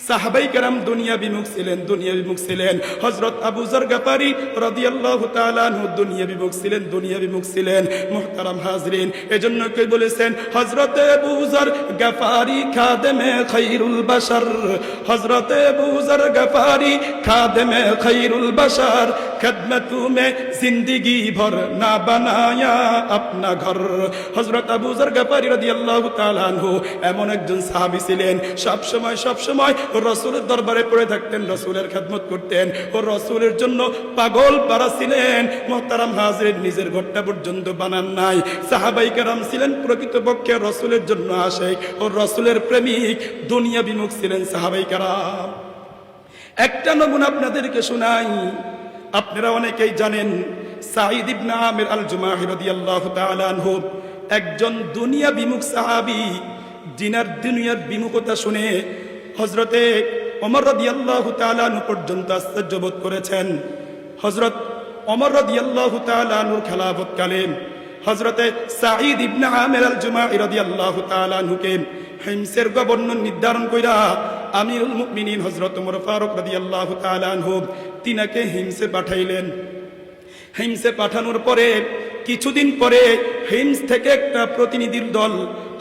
সাহাবাই কেরাম দুনিয়া বিমুখ ছিলেন। হযরত আবু যর গফারি রাদিয়াল্লাহু তাআলা আনহু দুনিয়া বিমুখ ছিলেন। মুহতারাম হাজরিন, এজন্য কে বলেছেন হযরত আবু যর গফারি খাদেমে খায়রুল বাশার, হযরত আবু যর গফারি খাদেমে খায়রুল বাশার, খিদমতু মে জিंदगी ভর না বানায়া আপনা ঘর। হযরত আবু যর গফারি রাদিয়াল্লাহু তাআলা আনহু এমন একজন সাহাবী ছিলেন, সব সময় রাসূলের দরবারে পড়ে থাকতেন, রাসূলের খেদমত করতেন ও রাসূলের জন্য পাগল পারা ছিলেন। মুহতারাম হাজরিন, নিজের ঘরটা পর্যন্ত বানান নাই। সাহাবাই কেরাম ছিলেন প্রকৃতপক্ষে রাসূলের জন্য আশিক ও রাসূলের প্রেমিক, দুনিয়া বিমুখ ছিলেন সাহাবাই কেরাম। একটা নমুনা আপনাদেরকে শোনাই, আপনারা অনেকেই জানেন সাঈদ ইবনে আমির আল জুমাহি রাদিয়াল্লাহু তাআলা আনহু একজন দুনিয়া বিমুখ সাহাবী। দুনিয়ার বিমুখতা শুনে হযরতে ওমর রাদিয়াল্লাহু তাআলা আনহু পর্যন্ত আশ্চর্য বোধ করেছেন। হযরত ওমর রাদিয়াল্লাহু তাআলা আনহুর খেলাফতকালে হযরতে সাঈদ ইবনে আমির আল জুমাহি রাদিয়াল্লাহু তাআলা আনহুকে হিমসের গভর্নর নির্ধারণ কইরা আমিরুল মুমিনিন হযরত ওমর ফারুক রাদিয়াল্লাহু তাআলা আনহু তিনাকে হিমসে পাঠাইলেন। হিমসে পাঠানোর পরে কিছুদিন পরে হিমস থেকে একটা প্রতিনিধির দল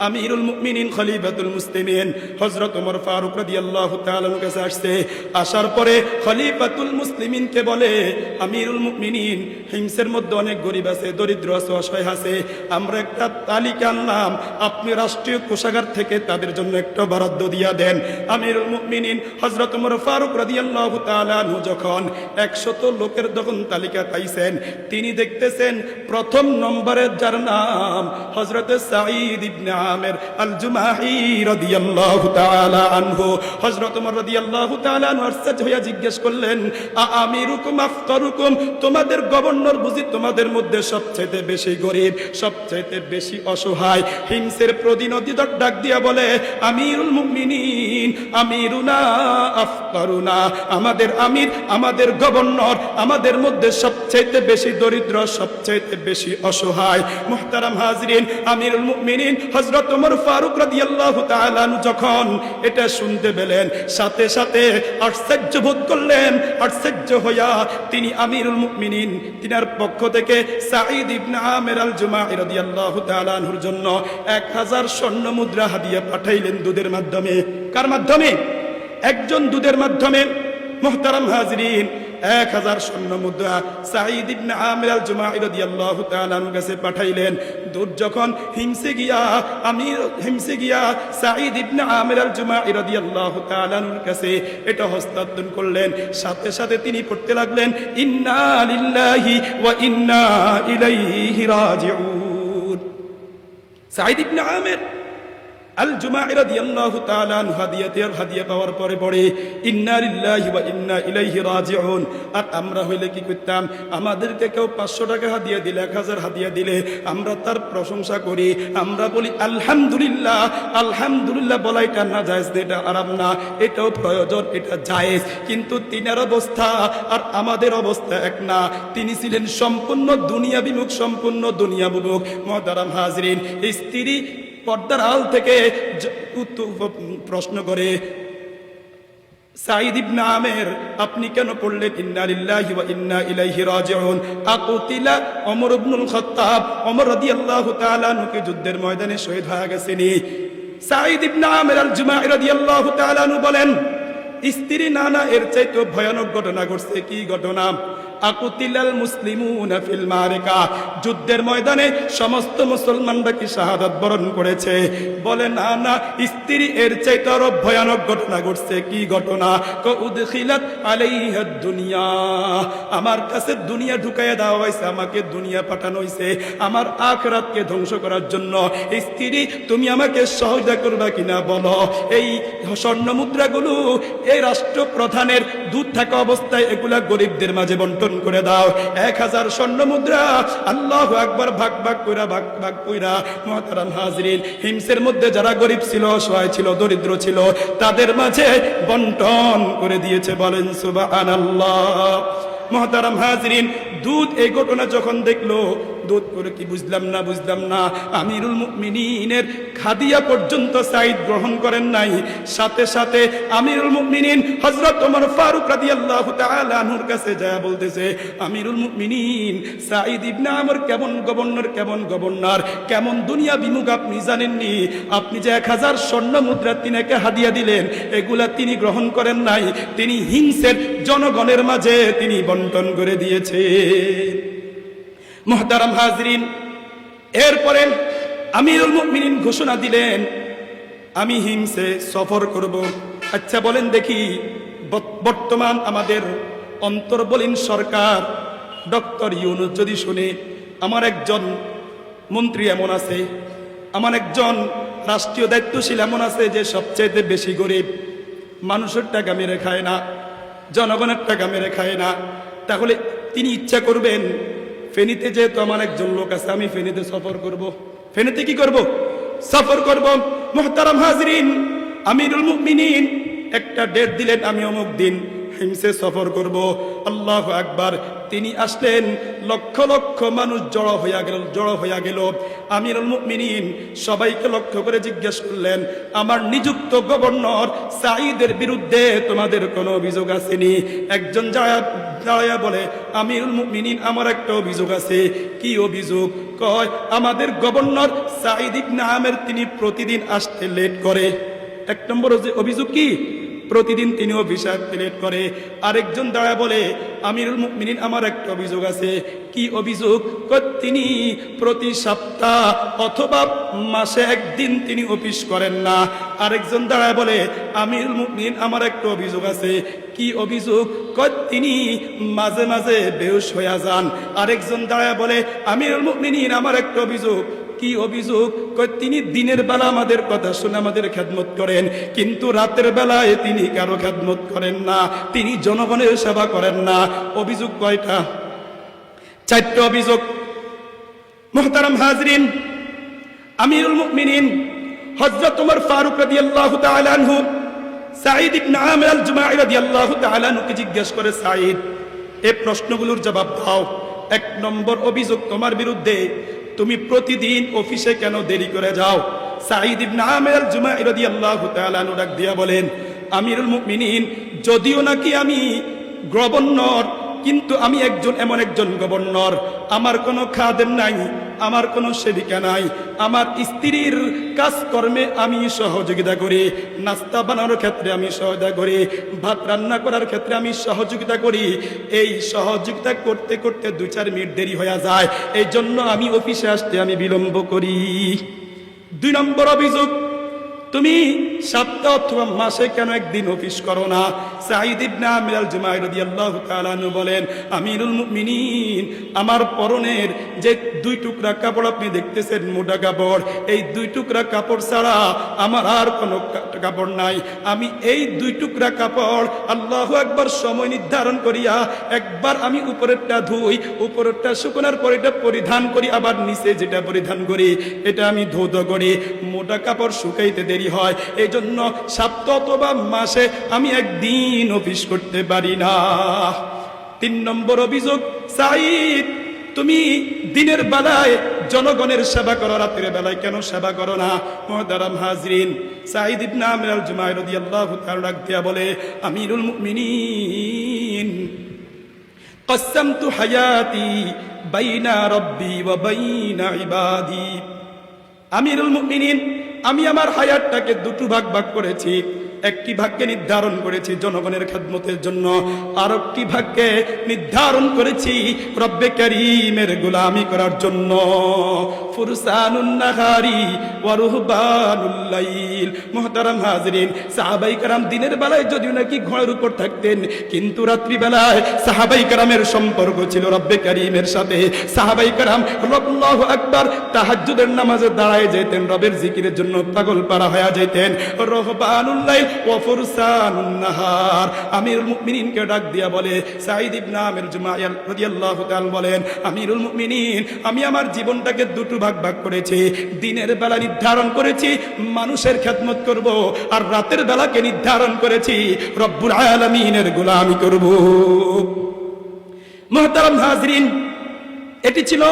আমিরুল মুমিনিন খলিফাতুল মুসলিমিন হযরত ওমর ফারুক রাদিয়াল্লাহু তাআলা এর কাছে আসছে। আসার পরে খলিফাতুল মুসলিমিনকে বলে, আমিরুল মুমিনিন, হিমসের মধ্যে অনেক গরিব আছে, দরিদ্র আছে, অসহায় আছে, আমরা একটা তালিকা আনলাম, আপনি রাষ্ট্রীয় কোষাগার থেকে তাদের জন্য একটা বরাদ্দ দিয়া দেন। আমিরুল মুমিনিন হযরত ওমর ফারুক রাদিয়াল্লাহু তাআলা আনহু যখন 100 লোকের যখন তালিকা পাইছেন, তিনি দেখতেছেন প্রথম নম্বরে যার নাম হযরত সাঈদ ইবনে আমির আল জুমাহি রাদিয়াল্লাহু তাআলা আনহু। হযরত ওমর রাদিয়াল্লাহু তাআলা আনহু আশ্চর্য হয়ে জিজ্ঞেস করলেন, আমিরুকুম আফকারুকুম, তোমাদের গভর্নর বুঝি তোমাদের মধ্যে সবচেয়ে বেশি গরিব, সবচেয়ে বেশি অসহায়? হিমসের প্রতিনিধি ডাক দিয়া বলে, আমিরুল মুমিনিন, আমিরুনা আফকারুনা, আমাদের আমির, আমাদের গভর্নর আমাদের মধ্যে সবচেয়ে বেশি দরিদ্র, সবচেয়ে বেশি অসহায়। মুহতারাম হাজরিন, আমিরুল মুমিনিন হযরত ওমর ফারুক রাদিয়াল্লাহু তাআলা আনহু যখন এটা শুনতে পেলেন, সাথে সাথে আশ্চর্য বোধ করলেন। আশ্চর্য হইয়া তিনি আমিরুল মুমিনিন তিনার পক্ষ থেকে সাঈদ ইবনে আমির আল জুমাহি রাদিয়াল্লাহু তাআলা আনহুর জন্য 1000 স্বর্ণ মুদ্রা হাদিয়া পাঠাইলেন দুধের মাধ্যমে। কার মাধ্যমে? একজন দুধের মাধ্যমে। মুহতারাম হাজরিন, 1000 স্বর্ণ মুদ্রা সাঈদ ইবনে আমির আল জুমাহি রাদিয়াল্লাহু তাআলা আনহুর কাছে পাঠাইলেন। দূর যখন হিমসে গিয়া সাঈদ ইবনে আমির আল জুমাহি রাদিয়াল্লাহু তাআলা আনহুর কাছে এটা হস্তান্তর করলেন। সাথে সাথে তিনি পড়তে লাগলেন, ইন্না লিল্লাহি ওয়া ইন্না ইলাইহি রাজিউন। সাঈদ ইবনে আমির আল জুমাহি রাদিয়াল্লাহু তাআলা আনহু হাদিয়া পাওয়ার পরে পড়ে, ইন্না লিল্লাহি ওয়া ইন্না ইলাইহি রাজিউন। আর আমরা হইলে কি করতাম? আমাদেরকে কেউ 500 টাকা হাদিয়া দিলে, 1000 হাদিয়া দিলে আমরা তার প্রশংসা করি, আমরা বলি আলহামদুলিল্লাহ। আলহামদুলিল্লাহ বলা এটা না জায়েজ, এটা আরাম না, এটাও প্রয়োজন, এটা জায়েজ। কিন্তু তিনার অবস্থা আর আমাদের অবস্থা এক না। তিনি ছিলেন সম্পূর্ণ দুনিয়া বিমুখ, সম্পূর্ণ দুনিয়া বিমুখ। মুহতারাম হাজরিন, স্ত্রী পর্দার আল থেকে প্রশ্ন করে, সাঈদ ইবনে আমির, আপনি কেন পড়লেন ইন্না লিল্লাহি ওয়া ইন্না ইলাইহি রাজিউন? আকুতিলা ওমর ইবনুল খাত্তাব, ওমর রাদিয়াল্লাহু তাআলা আনহু যুদ্ধের ময়দানে শহীদ হয়ে গেছেন। সাঈদ ইবনে আমির আল জুমাহি রাদিয়াল্লাহু তাআলা আনহু বলেন, স্ত্রী না, এর চাইতে ভয়ানক ঘটনা ঘটছে। কি ঘটনা? আকুতিলাল মুসলিমুনা ফিল মারিকা, যুদ্ধের ময়দানে সমস্ত মুসলমানরা কি শাহাদাত বরণ করেছে? বলে না, স্ত্রী এর চাইতে আরো ভয়ানক ঘটনা ঘটছে। কি ঘটনা? উদখিলাত আলাইহা দুনিয়া, আমার কাছে দুনিয়া ঢুকাইয়া দেওয়া হয়েছে, আমাকে দুনিয়া পাঠানো হয়েছে আমার আখিরাতকে ধ্বংস করার জন্য। স্ত্রী, তুমি আমাকে সহায়তা করবা কিনা বলো? এই স্বর্ণ মুদ্রাগুলো এই রাষ্ট্রপ্রধানের দুধ থাকা অবস্থায় এগুলা গরিবদের মাঝে বন্টন করে দাও। 1000 স্বর্ণ মুদ্রা, আল্লাহু আকবার, ভাগ কইরা। মুহতারাম হাজরিন, হিমসের মধ্যে যারা গরিব ছিল, অসহায় ছিল, দরিদ্র ছিল, তাদের মাঝে বন্টন করে দিয়েছে। বলেন সুবহানাল্লাহ। মুহতারাম হাজরিন, দুধ এই ঘটনা যখন দেখলো দুধ করে কি বুঝলাম না আমিরুল মুমিনিনের খাদিয়া পর্যন্ত সাঈদ গ্রহণ করেন নাই। সাথে সাথে আমিরুল মুমিনিন হযরত ওমর ফারুক রাদিয়াল্লাহু তাআলা আনহুর কাছে যায় বলতেছে, আমিরুল মুমিনিন সাঈদ ইবনে আমর কেমন গভর্নর, কেমন দুনিয়া বিমুখ আপনি জানেননি। আপনি যে 1000 স্বর্ণ মুদ্রা তিনাকে হাদিয়া দিলেন, এগুলা তিনি গ্রহণ করেন নাই, তিনি হিংসের জনগণের মাঝে তিনি বন্টন করে দিয়েছে। মুহতারাম হাজরিন, এরপরে আমিরুল মুমিনিন ঘোষণা দিলেন, আমি হিমসে সফর করব। আচ্ছা বলেন দেখি, বর্তমান আমাদের অন্তর্বলীন সরকার ডক্টর ইউনূস যদি শুনে, আমার একজন মন্ত্রী এমন আছে, আমার একজন রাষ্ট্রীয় দায়িত্বশীল এমন আছে যে সবচেয়ে বেশি গরিব, মানুষের টাকা মেরে খায় না, জনগণের টাকা মেরে খায় না, তাহলে তিনি ইচ্ছা করবেন ফেনীতে যেহেতু আমার একজন লোক আছে, আমি ফেনীতে সফর করব। ফেনীতে কি করব? সফর করব। মুহতারাম হাজরিন, আমিরুল মুমিনিন একটা ডেট দিলেন, আমি অমুক দিন হিমসে সফর করব। আল্লাহু আকবার। তিনি আসলেন, লক্ষ লক্ষ মানুষ জড়ো হইয়া গেল। আমিরুল মুমিনিন সবাইকে লক্ষ্য করে জিজ্ঞেস করলেন, আমার নিযুক্ত গভর্নর সাঈদের বিরুদ্ধে তোমাদের কোনো অভিযোগ আসেনি? একজন দাঁড়ায়া বলে, আমিরুল মুমিনিন আমার একটা অভিযোগ আছে। কি অভিযোগ? কয়, আমাদের গভর্নর সাঈদ ইবনে আমের তিনি প্রতিদিন আসতে লেট করে। এক নম্বর অভিযোগ কি? প্রতিদিন তিনি অফিসে লেট করে। আরেকজন দাঁড়া বলে, আমিরুল মুমিনিন আমার একটা অভিযোগ আছে। কি অভিযোগ? তিনি প্রতি সপ্তাহ অথবা মাসে একদিন তিনি অফিস করেন না। আরেকজন দাঁড়ায় বলে, আমিরুল মুমিনিন আমার একটা অভিযোগ আছে। কি অভিযোগ? তিনি মাঝে মাঝে বেহুশ হয়ে যান। আরেকজন দাঁড়ায় বলে, আমিরুল মুমিনিন আমার একটা অভিযোগ। কি অভিযোগ? তিনি দিনের বেলা আমাদের কথা শুনে আমাদের খেদমত করেন, কিন্তু রাতের বেলায় তিনি কারো খেদমত করেন না, তিনি জনগণের সেবা করেন না। অভিযোগ কয়টা? 4টা অভিযোগ। মুহতারাম হাজরিন, আমিরুল মুমিনিন হযরত ওমর ফারুক রাদিয়াল্লাহু তাআলা আনহু সাঈদ ইবনে আমির আল জুমাঈ রাদিয়াল্লাহু তাআলা আনহুকে জিজ্ঞেস করে, সাঈদ, এই প্রশ্নগুলোর জবাব দাও। 1 নম্বর অভিযোগ তোমার বিরুদ্ধে, তুমি প্রতিদিন অফিসে কেন দেরি করে যাও? সাঈদ ইবনে আমির আল জুমাঈ রাদিয়াল্লাহু তাআলা আনহু ডাক দিয়া বলেন, আমিরুল মুমিনিন, যদিও নাকি আমি গভর্নর, কিন্তু আমি এমন একজন গভর্নর, আমার কোনো খাদেম নাই, আমার কোনো সেবিকা নাই, আমার স্ত্রীর কাজকর্মে আমি সহযোগিতা করি, নাস্তা বানানোর ক্ষেত্রে আমি সহায়তা করি, ভাত রান্না করার ক্ষেত্রে আমি সহযোগিতা করি। এই সহযোগিতা করতে করতে 2-4 মিনিট দেরি হয়ে যায়, এই জন্য আমি অফিসে আসতে আমি বিলম্ব করি। 2 নম্বর অভিযোগ, তুমি সপ্তাহ অথবা মাসে কেন একদিন অফিস করো না? সাঈদ ইবনে আমির আল জুমাঈ রাদিয়াল্লাহু তাআলা আনহু বলেন, আমিরুল মুমিনিন, আমার পরনের যে 2 টুকরা কাপড় আপনি দেখতেছেন, মোটা কাপড়, এই 2 টুকরা কাপড় ছাড়া আমার আর কোনো কাপড় নাই। আমি এই 2 টুকরা কাপড় আল্লাহু আকবার সময় নির্ধারণ করিয়া একবার আমি উপরেরটা ধুই, উপরেরটা শুকানোর পর এটা পরিধান করি, আবার নিচে যেটা পরিধান করি এটা আমি ধৌত করি। মোটা কাপড় শুকাইতে দেরি হয়, এই জন্য সপ্তাহ অথবা মাসে আমি একদিন অফিস করতে পারি না। 3 নম্বর অভিযোগ, সাঈদ, তুমি দিনের বেলায় জনগণের সেবা করো, রাতের বেলায় কেন সেবা করো না? মুহতারাম হাজরিন, সাঈদ ইবনে আমির আল জুমাঈ রাদিয়াল্লাহু তাআলা ডাক দিয়া বলে, আমিরুল মুমিনিন, কসসামতু হায়াতি বাইনা রব্বি ওয়া বাইনা ইবাদি। আমিরুল মুমিনিন, আমি আমার হায়াতটাকে 2 ভাগ করেছি। একটি ভাগকে নির্ধারণ করেছি জনগণের খেদমতের জন্য, আর একটি ভাগকে নির্ধারণ করেছি রব্বে কারীমের গোলামি করার জন্য। ফুরসানুন নাহারি ওয়া রুহবানুল লাইল। মুহতারাম হাজরিন, সাহাবায়ে কেরাম দিনের বেলায় যদিও নাকি ঘোড়ার উপর থাকতেন, কিন্তু রাত্রি বেলায় সাহাবায়ে কেরামের সম্পর্ক ছিল রব্বে কারীমের সাথে। সাহাবায়ে কেরাম আল্লাহু আকবার তাহাজ্জুদের নামাজে দাঁড়ায় যেতেন, রবের জিকিরের জন্য পাগল পারা হয়ে যেতেন। রুহবানুল লাইল ওয়া ফুরসানুন নাহার। আমিরুল মুমিনিনকে ডাক দিয়া বলে, সাঈদ ইবনে আমির জুমাঈ রাদিয়াল্লাহু তাআলা বলেন, আমিরুল মুমিনিন, আমি আমার জীবনটাকে 2 ভাগ করেছি। দিনের বেলা নির্ধারণ করেছি মানুষের খেদমত করব, আর রাতের বেলাকে নির্ধারণ করেছি রব্বুল আলামিনের গোলামি করব। মুহতারাম হাজরিন, এটি ছিল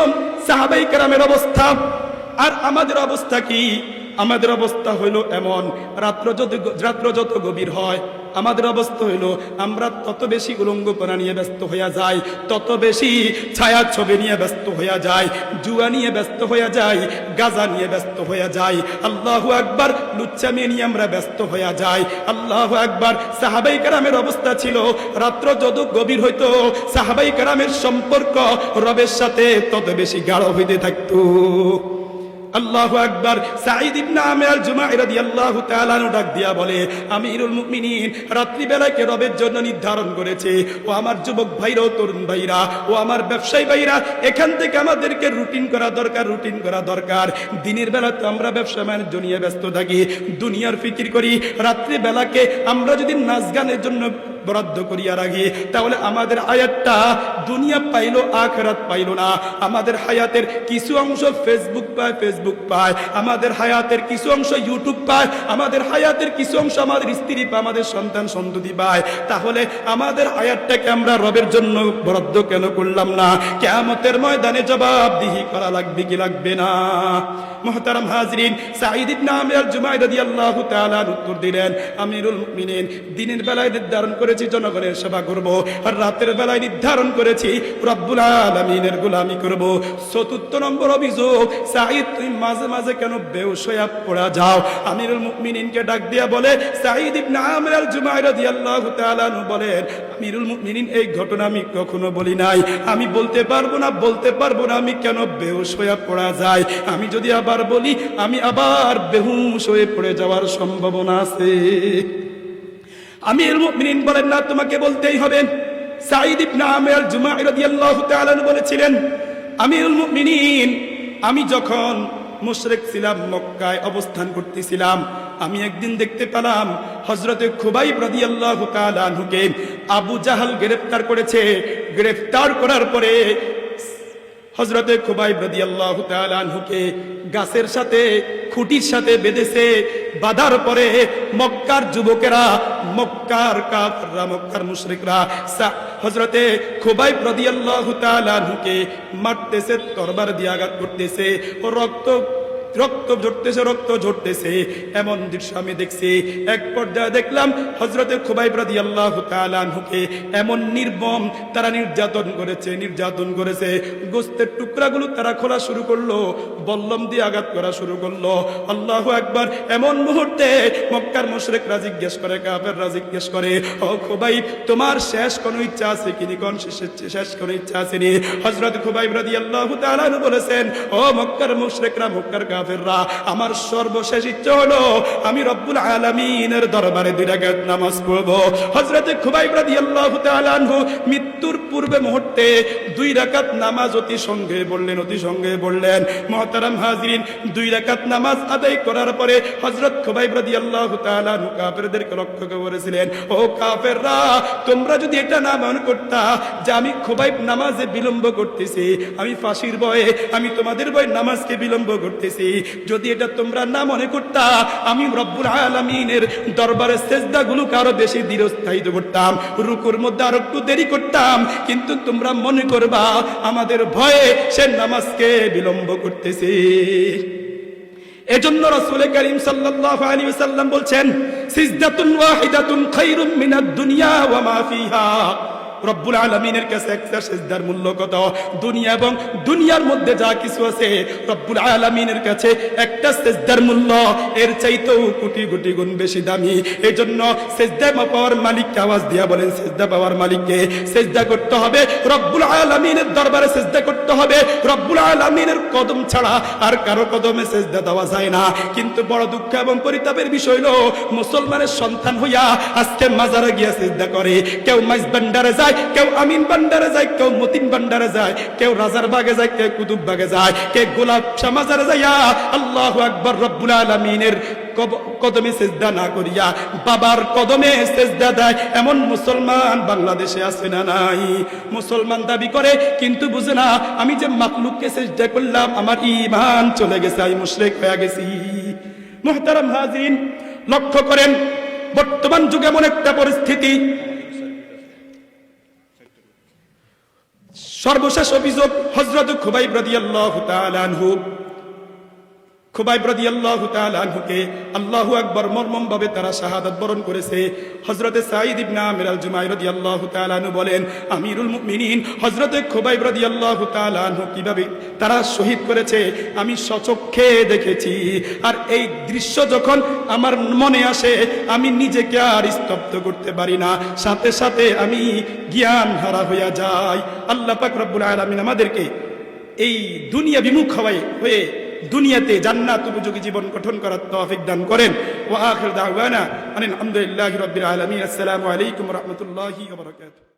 সাহাবায়ে কেরামের অবস্থা। আর আমাদের অবস্থা কি? আমাদের অবস্থা হইল এমন, রাত্র যত গভীর হয় আমাদের অবস্থা হইল আমরা তত বেশি উলঙ্গপনা নিয়ে ব্যস্ত হইয়া যাই, তত বেশি ছায়া ছবি নিয়ে ব্যস্ত হইয়া যাই, জুয়া নিয়ে ব্যস্ত হইয়া যাই, গাজা নিয়ে ব্যস্ত হইয়া যাই, আল্লাহু আকবার, লুচ্চামি নিয়ে আমরা ব্যস্ত হইয়া যাই। আল্লাহু আকবার। সাহাবায়ে কেরামের অবস্থা ছিল রাত্র যত গভীর হইতো সাহাবায়ে কেরামের সম্পর্ক রবের সাথে তত বেশি গাঢ় হইতে থাকতো। আল্লাহু আকবার। সাঈদ ইবনে আমির আল-জুমাহি রাদিয়াল্লাহু তাআলা আনহু ডাক দিয়া বলে, আমিরুল মুমিনিন রাত্রি বেলাকে রবের জন্য নির্ধারণ করেছে। ও আমার যুবক ভাইরা, ও তরুণ ভাইরা, ও আমার ব্যবসায়ী ভাইরা, এখান থেকে আমাদেরকে রুটিন করা দরকার। দিনের বেলা তো আমরা ব্যবসা বাণিজ্য নিয়ে ব্যস্ত থাকি, দুনিয়ার ফিকির করি। রাত্রি বেলাকে আমরা যদি নাচ গানের জন্য বরাদ্দ করিয়া রাখি তাহলে আমাদের হায়াতটা দুনিয়া পাইলো আখিরাত পাইলো না। আমাদের হায়াতের কিছু অংশ ফেসবুক পায়, আমাদের হায়াতের কিছু অংশ ইউটিউব পায়, আমাদের হায়াতের কিছু অংশ আমাদের স্ত্রী পায়, আমাদের সন্তান সন্ততি পায়। তাহলে আমাদের হায়াতটাকে আমরা রবের জন্য বরাদ্দ কেন করলাম না? কিয়ামতের ময়দানে জবাবদিহি করা লাগবে কি লাগবে না? মুহতারাম হাজরিন, সাঈদ ইবনে আমির আল-জুমাহি রাদিয়াল্লাহু তাআলা উত্তর দিলেন, আমিরুল মুমিনিন দিনের বেলায় নির্ধারণ করেছি জনগণের সেবা করব, আর রাতের বেলায় নির্ধারণ করেছি রব্বুল আলামিনের গোলামি করব। চতুর্থ নম্বর অভিযোগ, সাঈদ তুমি মাঝে মাঝে কেন বেহুশ হয়ে পড়া যাও? আমিরুল মুমিনিনকে ডাক দিয়া বলে, সাঈদ ইবনে আমির আল-জুমাহি রাদিয়াল্লাহু তাআলা বলেন, আমিরুল মুমিনিন এই ঘটনা আমি কখনো বলি নাই, আমি বলতে পারবো না আমি কেন বেহুশ হয়ে পড়া যায়। আমি যদি আবার বলি আমি আবার বেহুশ হয়ে পড়ে যাওয়ার সম্ভাবনা আছে। আমিরুল মুমিনিন বলেন, না, তোমাকে বলতেই হবে। সাঈদ ইবনে আমির আল-জুমাহি রাদিয়াল্লাহু তাআলা বলেছিলেন, আমিরুল মুমিনিন আমি যখন মুশরিক ছিলাম, মক্কায় অবস্থান করতেছিলাম, আমি একদিন দেখতে পেলাম হযরতে খুবাইব রাদিয়াল্লাহু তাআলা আনহুকে আবু জাহল গ্রেফতার করেছে। গ্রেফতার করার পরে হযরতে খুবাইব রাদিয়াল্লাহু তাআলা আনহুকে গাছের সাথে খুঁটির সাথে বেঁধেছে। বাঁধার পরে মক্কার যুবকেরা, মক্কার কাফেররা, মক্কার মুশরিকরা হযরতে খুবাইব রাদিয়াল্লাহু তাআলা আনহুকে মারতেছে, তরবার দিয়ে আঘাত করতেছে, ও রক্ত ঝরতেছে। এমন দৃশ্য আমি দেখছি। এক পর্যায়ে দেখলাম হযরতে খুবাইব রাদিয়াল্লাহু তাআলা আনহুকে এমন নির্মম তারা নির্যাতন করেছে। গোশতের টুকরাগুলো তারা খোলা শুরু করলো, বল্লম দিয়ে আঘাত করা শুরু করলো। আল্লাহু আকবার। এমন মুহূর্তে মক্কার মুশরিকরা জিজ্ঞেস করে, কাফেররা জিজ্ঞেস করে, ও খুবাইব তোমার শেষ কোনো ইচ্ছা আছে কিনি? কোন শেষ কোনো ইচ্ছা আছে নি? হযরত খুবাইব রাদিয়াল্লাহু তাআলা আনহু বলেছেন, ও মক্কার মুশরিকরা, মক্কার কাফেররা, আমার সর্বশেষ ইচ্ছা হলো আমি রব্বুল আলামিনের দরবারে 2 রাকাত নামাজ পড়ব। হযরত খুবাইব রাদিয়াল্লাহু তাআলা আনহু মৃত্যুর পূর্বে মুহূর্তে 2 রাকাত নামাজ অতি সঙ্গে বললেন। মুহতারাম হাজিরিন, 2 রাকাত নামাজ আদায় করার পরে হযরত খুবাইব রাদিয়াল্লাহু তাআলা আনহু কাফেরদেরকে লক্ষ্য করে বলেছিলেন, ও কাফেররা, তোমরা যদি এটা না মনে করতা যে আমি খুবাইব নামাজে বিলম্ব করতেছি, আমি ফাঁসির ভয়ে, আমি তোমাদের ভয়ে নামাজকে বিলম্ব করতেছি, যদি এটা তোমরা না মনে করতা, আমি রব্বুল আলামিনের দরবারে সেজদাগুলোকে আরো বেশি দীর্ঘস্থায়িত করতাম, রুকুর মধ্যে আরো একটু দেরি করতাম, কিন্তু তোমরা মনে করবা আমাদের ভয়ে সে নামাজকে বিলম্ব করতেছে। এজন্য রাসূল করিম সাল্লাল্লাহু আলাইহি ওয়াসাল্লাম বলছেন, সিজদাতুন ওয়াহিদাতুন খায়রুম মিনাদ দুনিয়া ওয়া মা ফিহা। রব্বুল আলামিনের কাছে একটা সিজদার মূল্য কত? দুনিয়া এবং দুনিয়ার মধ্যে যা কিছু আছে, রব্বুল আলামিনের কাছে একটা সিজদার মূল্য এর চাইতেও কোটি কোটি গুণ বেশি দামি। এজন্য সিজদা পাওয়ার মালিককে আওয়াজ দিয়া বলেন, সিজদা পাওয়ার মালিককে সিজদা করতে হবে, রব্বুল আলামিনের দরবারে সিজদা করতে হবে। রব্বুল আলামিনের কদম ছাড়া আর কারো কদমে সিজদা দেওয়া যায় না। কিন্তু বড় দুঃখ এবং পরিতাপের বিষয় হলো, মুসলমানের সন্তান হইয়া আজকে মাজারে গিয়া সিজদা করে। কেউ মাইজ ভান্ডারে যায়, কেউ আমিন ভান্ডারে যায়, কেউ মতিন ভান্ডারে যায়, কেউ রাজার বাগে যায়, কেউ কুতুব বাগে যায়, কে গোলাপ শাহ মাজারে যাইয়া আল্লাহু আকবার রব্বুল আলামিনের কদমে সিজদা না করিয়া বাবার কদমে সিজদা দেয়। এমন মুসলমান বাংলাদেশে আছে না নাই? মুসলমান দাবি করে কিন্তু বুঝে না, আমি যে মাখলুককে সিজদা করলাম আমার ঈমান চলে গেছে, আমি মুশরিক হয়ে গেছি। মুহতারাম হাজিরিন, লক্ষ্য করেন বর্তমান যুগে এমন একটা পরিস্থিতি, সর্বশেষ অভিযোগ হযরত খুবাইব রাদিয়াল্লাহু তাআলা আনহু, খুবাইব রাদিয়াল্লাহু তাআলা আনহুকে আল্লাহু আকবার মর্মম ভাবে তারা শাহাদাত বরণ করেছে। হযরতে সাঈদ ইবনে আমির আল জুমাই রাদিয়াল্লাহু তাআলা আনহু বলেন, আমিরুল মুমিনিন হযরতে খুবাইব রাদিয়াল্লাহু তাআলা আনহু কিভাবে তারা শহীদ করেছে আমি স্বচক্ষে দেখেছি। আর এই দৃশ্য যখন আমার মনে আসে আমি নিজেকে আর স্তব্ধ করতে পারি না, সাথে সাথে আমি জ্ঞান হারা হইয়া যাই। আল্লাহ পাক রব্বুল আলামিন আমাদেরকে এই দুনিয়া বিমুখ হয়ে দুনিয়াতে জান্নাত উপযোগী জীবন গঠন করার তৌফিক দান করেন। ওয়া আখির দাওয়ানা আলহামদুলিল্লাহি রাব্বিল আলামিন। আসসালামু আলাইকুম ওয়া রাহমাতুল্লাহি ওয়া বারাকাতুহু।